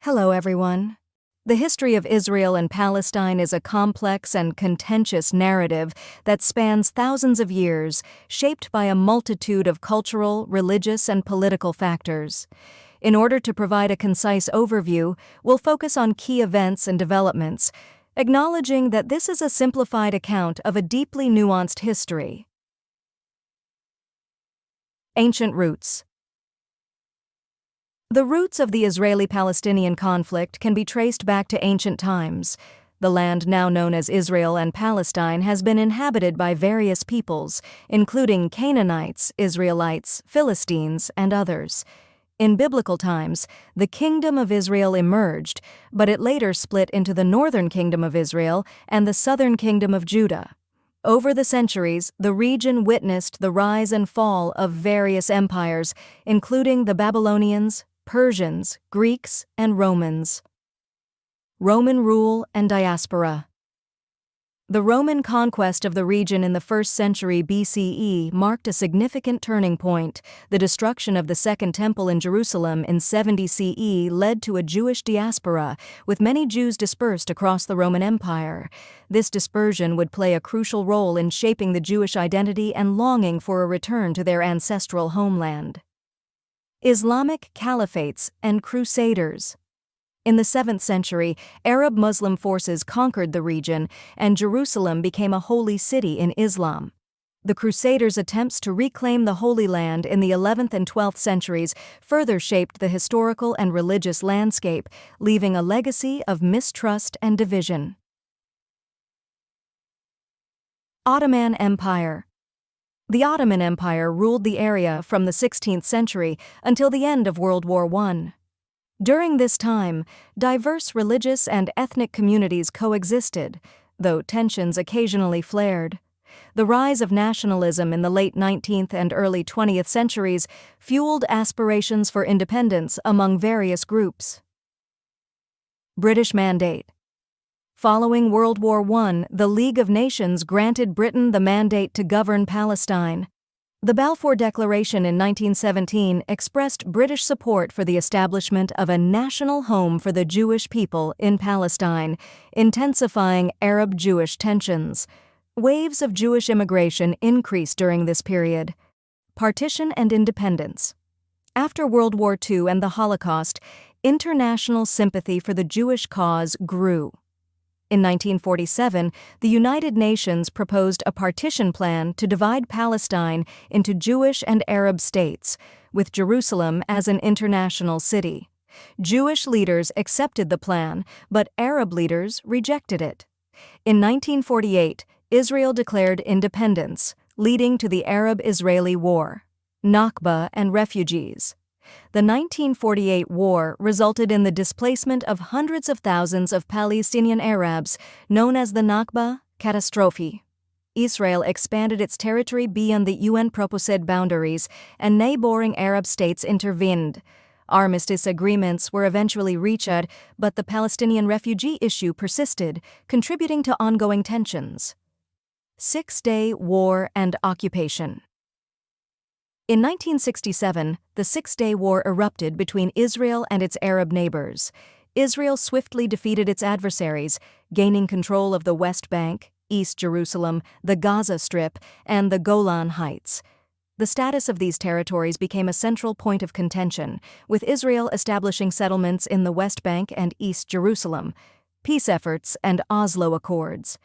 Hello, everyone. The history of Israel and Palestine is a complex and contentious narrative that spans thousands of years, shaped by a multitude of cultural, religious, and political factors. In order to provide a concise overview, we'll focus on key events and developments, acknowledging that this is a simplified account of a deeply nuanced history. Ancient roots. The roots of the Israeli-Palestinian conflict can be traced back to ancient times. The land now known as Israel and Palestine has been inhabited by various peoples, including Canaanites, Israelites, Philistines, and others. In biblical times, the Kingdom of Israel emerged, but it later split into the northern Kingdom of Israel and the southern Kingdom of Judah. Over the centuries, the region witnessed the rise and fall of various empires, including the Babylonians, Persians, Greeks, and Romans. Roman rule and diaspora. The Roman conquest of the region in the 1st century BCE marked a significant turning point. The destruction of the Second Temple in Jerusalem in 70 CE led to a Jewish diaspora, with many Jews dispersed across the Roman Empire. This dispersion would play a crucial role in shaping the Jewish identity and longing for a return to their ancestral homeland. Islamic caliphates and crusaders. In the 7th century, Arab Muslim forces conquered the region, and Jerusalem became a holy city in Islam. The Crusaders' attempts to reclaim the Holy Land in the 11th and 12th centuries further shaped the historical and religious landscape, leaving a legacy of mistrust and division. Ottoman Empire. The Ottoman Empire ruled the area from the 16th century until the end of World War I. During this time, diverse religious and ethnic communities coexisted, though tensions occasionally flared. The rise of nationalism in the late 19th and early 20th centuries fueled aspirations for independence among various groups. British Mandate. Following World War I, the League of Nations granted Britain the mandate to govern Palestine. The Balfour Declaration in 1917 expressed British support for the establishment of a national home for the Jewish people in Palestine, intensifying Arab-Jewish tensions. Waves of Jewish immigration increased during this period. Partition and independence. After World War II and the Holocaust, international sympathy for the Jewish cause grew. In 1947, the United Nations proposed a partition plan to divide Palestine into Jewish and Arab states, with Jerusalem as an international city. Jewish leaders accepted the plan, but Arab leaders rejected it. In 1948, Israel declared independence, leading to the Arab-Israeli War, Nakba, and refugees. The 1948 war resulted in the displacement of hundreds of thousands of Palestinian Arabs, known as the Nakba catastrophe. Israel expanded its territory beyond the UN-proposed boundaries, and neighboring Arab states intervened. Armistice agreements were eventually reached, but the Palestinian refugee issue persisted, contributing to ongoing tensions. Six-Day War and Occupation. In 1967, the Six-Day War erupted between Israel and its Arab neighbors. Israel swiftly defeated its adversaries, gaining control of the West Bank, East Jerusalem, the Gaza Strip, and the Golan Heights. The status of these territories became a central point of contention, with Israel establishing settlements in the West Bank and East Jerusalem, peace efforts, and Oslo Accords.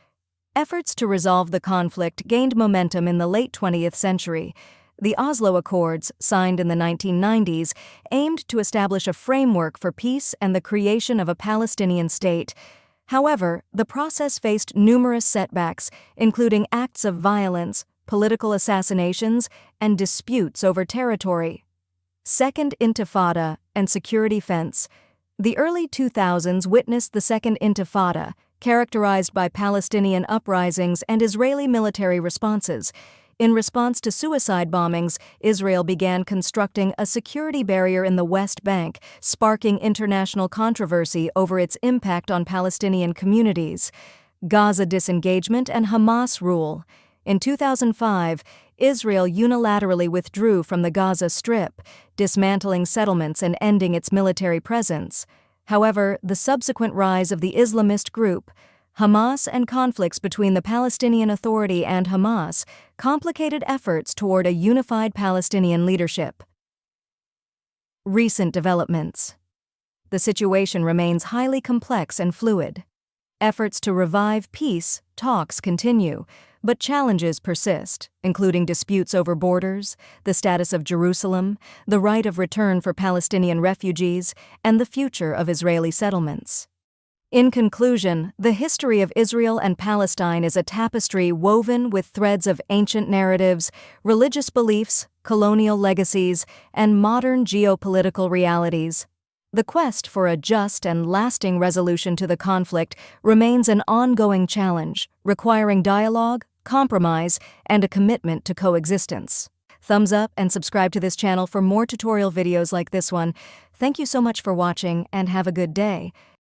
Efforts to resolve the conflict gained momentum in the late 20th century. The Oslo Accords, signed in the 1990s, aimed to establish a framework for peace and the creation of a Palestinian state. However, the process faced numerous setbacks, including acts of violence, political assassinations, and disputes over territory. Second Intifada and security fence. The early 2000s witnessed the Second Intifada, characterized by Palestinian uprisings and Israeli military responses. In response to suicide bombings, Israel began constructing a security barrier in the West Bank, sparking international controversy over its impact on Palestinian communities. Gaza disengagement and Hamas rule. In 2005, Israel unilaterally withdrew from the Gaza Strip, dismantling settlements and ending its military presence. However, the subsequent rise of the Islamist group, Hamas, and conflicts between the Palestinian Authority and Hamas complicated efforts toward a unified Palestinian leadership. Recent developments. The situation remains highly complex and fluid. Efforts to revive peace talks continue, but challenges persist, including disputes over borders, the status of Jerusalem, the right of return for Palestinian refugees, and the future of Israeli settlements. In conclusion, the history of Israel and Palestine is a tapestry woven with threads of ancient narratives, religious beliefs, colonial legacies, and modern geopolitical realities. The quest for a just and lasting resolution to the conflict remains an ongoing challenge, requiring dialogue, compromise, and a commitment to coexistence. Thumbs up and subscribe to this channel for more tutorial videos like this one. Thank you so much for watching and have a good day.